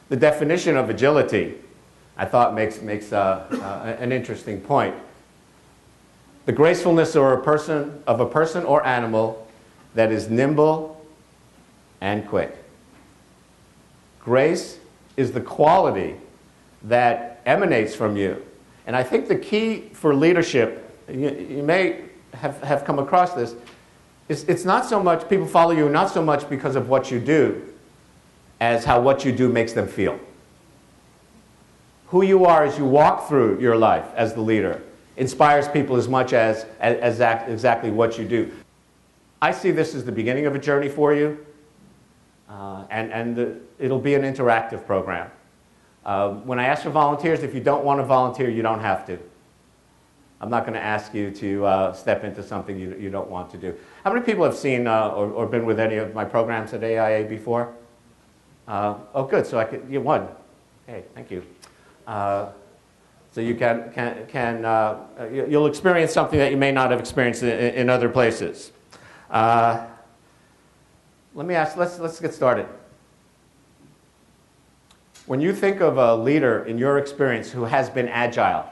The definition of agility, I thought, makes an interesting point. The gracefulness of a person or animal that is nimble and quick. Grace is the quality that emanates from you. And I think the key for leadership, you may have come across this, is it's not so much, people follow you not so much because of what you do, as how what you do makes them feel. Who you are as you walk through your life as the leader inspires people as much as exactly what you do. I see this as the beginning of a journey for you, and it'll be an interactive program. When I ask for volunteers, if you don't want to volunteer, you don't have to. I'm not going to ask you to step into something you don't want to do. How many people have seen or been with any of my programs at AIA before? Oh, good. So you won. Okay, thank you. So you you'll experience something that you may not have experienced in other places. Let me ask. Let's get started. When you think of a leader in your experience who has been agile,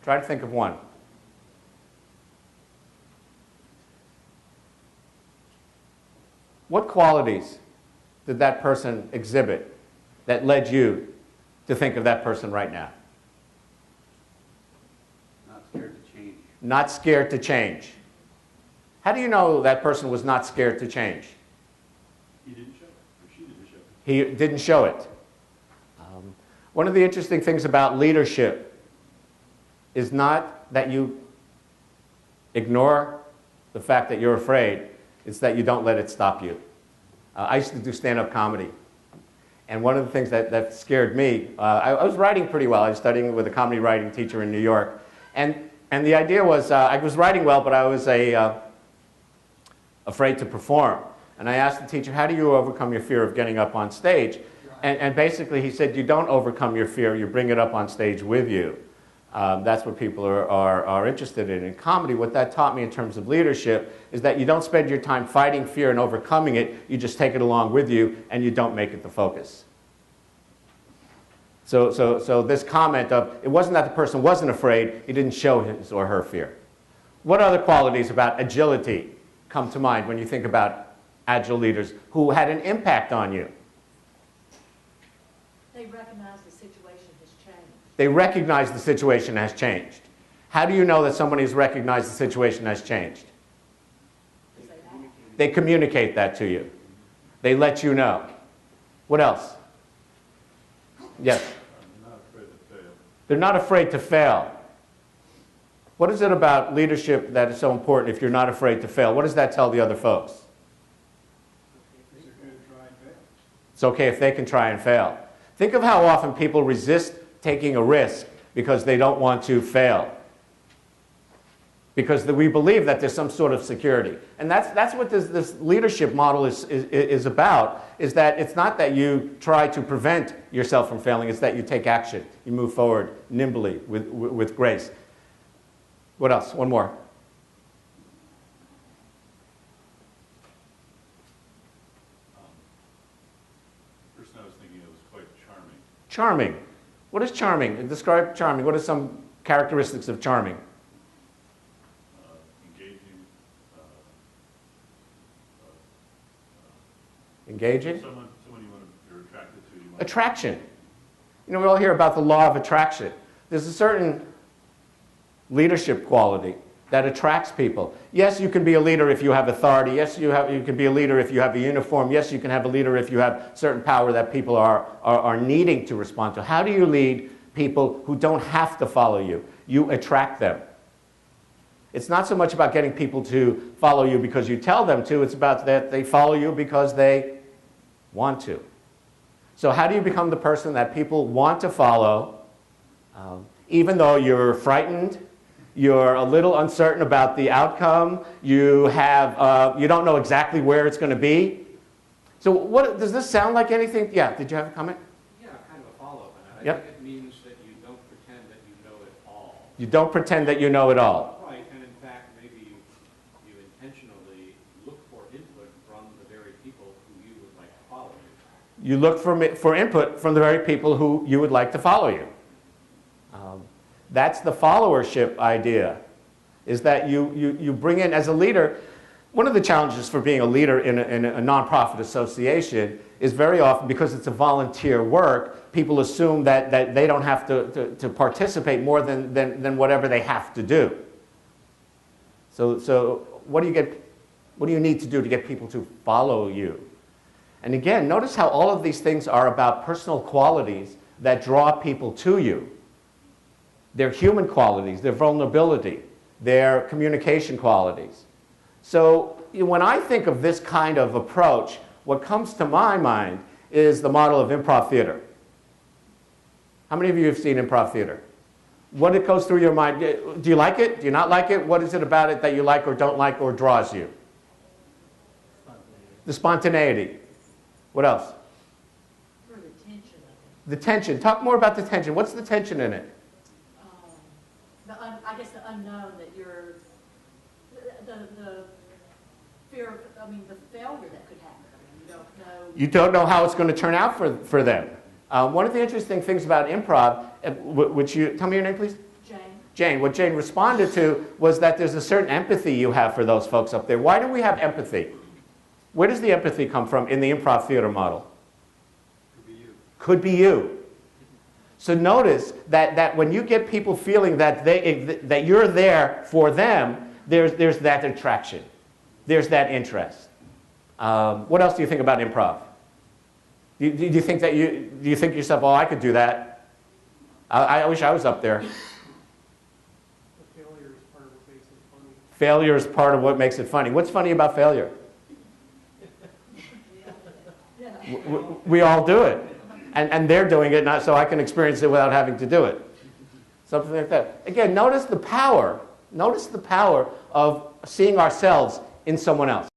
try to think of one. What qualities did that person exhibit that led you to think of that person right now? Not scared to change. Not scared to change. How do you know that person was not scared to change? He didn't show it, or she didn't show it. He didn't show it. One of the interesting things about leadership is not that you ignore the fact that you're afraid, it's that you don't let it stop you. I used to do stand-up comedy. And one of the things that scared me, I was writing pretty well. I was studying with a comedy writing teacher in New York. And the idea was, I was writing well, but I was afraid to perform. And I asked the teacher, how do you overcome your fear of getting up on stage? And basically he said, you don't overcome your fear, you bring it up on stage with you. That's what people are interested in. In comedy, what that taught me in terms of leadership is that you don't spend your time fighting fear and overcoming it, you just take it along with you and you don't make it the focus. So this comment of, it wasn't that the person wasn't afraid, he didn't show his or her fear. What other qualities about agility come to mind when you think about agile leaders who had an impact on you? They recognize the situation has changed. They recognize the situation has changed. How do you know that somebody has recognized the situation has changed? They communicate that to you. They let you know. What else? Yes? I'm not afraid to fail. They're not afraid to fail. What is it about leadership that is so important if you're not afraid to fail? What does that tell the other folks? It's okay if they can try and fail. Think of how often people resist taking a risk because they don't want to fail. Because we believe that there's some sort of security. And that's what this leadership model is about, is that it's not that you try to prevent yourself from failing, it's that you take action. You move forward nimbly with grace. What else? One more. The person I was thinking of was quite charming. Charming. What is charming? Describe charming. What are some characteristics of charming? Engaging? Someone you're attracted to. Attraction. You know, we all hear about the law of attraction. There's a certain leadership quality that attracts people. Yes, you can be a leader if you have authority. Yes, you can be a leader if you have a uniform. Yes, you can have a leader if you have certain power that people are needing to respond to. How do you lead people who don't have to follow you? You attract them. It's not so much about getting people to follow you because you tell them to. It's about that they follow you because they want to. So how do you become the person that people want to follow, even though you're frightened, you're a little uncertain about the outcome, you don't know exactly where it's going to be? So what, does this sound like anything? Yeah, did you have a comment? Yeah, kind of a follow-up. I Yep. think it means that you don't pretend that you know it all. You don't pretend that you know it all. Right, and in fact, maybe you intentionally look for input from the very people who you would like to follow. You look for input from the very people who you would like to follow you. That's the followership idea, is that you bring in, as a leader, one of the challenges for being a leader in a nonprofit association is very often, because it's a volunteer work, people assume that they don't have to participate more than whatever they have to do. So what do you need to do to get people to follow you? And again, notice how all of these things are about personal qualities that draw people to you. They're human qualities, their vulnerability, their communication qualities. So when I think of this kind of approach, what comes to my mind is the model of improv theater. How many of you have seen improv theater? What it goes through your mind? Do you like it? Do you not like it? What is it about it that you like or don't like or draws you? The spontaneity. What else? For the tension of it. The tension. Talk more about the tension. What's the tension in it? I guess the unknown, that you're, the fear of, the failure that could happen. You don't know. You don't know how it's going to turn out for them. One of the interesting things about improv, which tell me your name, please? Jane. Jane. What Jane responded to was that there's a certain empathy you have for those folks up there. Why do we have empathy? Where does the empathy come from in the improv theater model? Could be you. Could be you. So notice that when you get people feeling that you're there for them, there's that attraction. There's that interest. What else do you think about improv? Do you think to yourself, oh, I could do that? I wish I was up there. Failure is part of what makes it funny. Failure is part of what makes it funny. What's funny about failure? We all do it. And they're doing it, not so I can experience it without having to do it. Something like that. Again, notice the power of seeing ourselves in someone else.